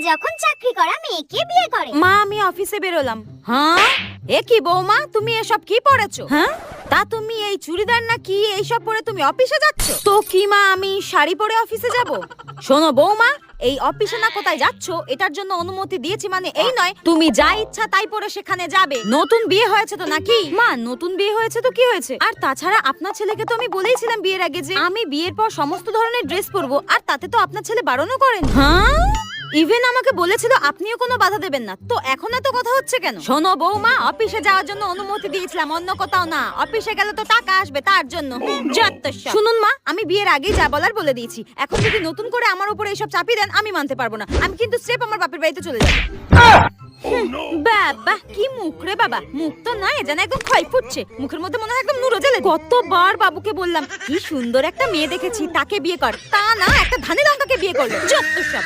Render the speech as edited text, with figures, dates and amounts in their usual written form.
যখন চাকরি করা মেয়েকে বিয়ে করে। মা আমি অফিসে বেরোলাম। হ্যাঁ এ কি বৌমা, তুমি এসব কি পরেছো? হ্যাঁ তা তুমি এই চুড়িদার না কি এইসব পরে তুমি অফিসে যাচ্ছ? তো কি মা আমি শাড়ি পরে অফিসে যাব? শোনো বৌমা, এই অফিসে না কোথায় যাচ্ছ এটার জন্য অনুমতি দিয়েছি মানে এই নয় তুমি যা ইচ্ছা তাই পরে সেখানে যাবে। নতুন বিয়ে হয়েছে তো নাকি? মা নতুন বিয়ে হয়েছে তো কি হয়েছে? আর তাছাড়া আপনার ছেলেকে তো আমি বলেইছিলাম বিয়ের আগে যে আমি বিয়ের পর সমস্ত ধরনের ড্রেস পরবো, আর তাতে তো আপনার ছেলে বারণও করেন। হ্যাঁ ইভেন আমাকে বলেছিল আপনিও কোনো বাধা দেবেন না, তো এখন এত কথা হচ্ছে কেন? শোনো বৌমা, অফিসে যাওয়ার জন্য অনুমতি দিয়েছিলাম, অন্য কোথাও না। অফিসে গেলে তো টাকা আসবে তার জন্য। শুনুন মা, আমি বিয়ের আগেই যা বলার বলে দিয়েছি। এখন যদি নতুন করে আমার উপরে এইসব চাপিয়ে দেন আমি মানতে পারবো না। আমি কিন্তু স্রেফ আমার বাপের বাড়িতে চলে যাবো। বাবা কি মুখ রে বাবা, মুখ তো নয় যেন একদম ক্ষয় ফুটছে, মুখের মধ্যে মনে হয় একদম নুরো জ্বলে। কতবার বাবুকে বললাম কি সুন্দর একটা মেয়ে দেখেছি তাকে বিয়ে কর, তা না একটা ধানে লঙ্কাকে বিয়ে করলো। যত সব।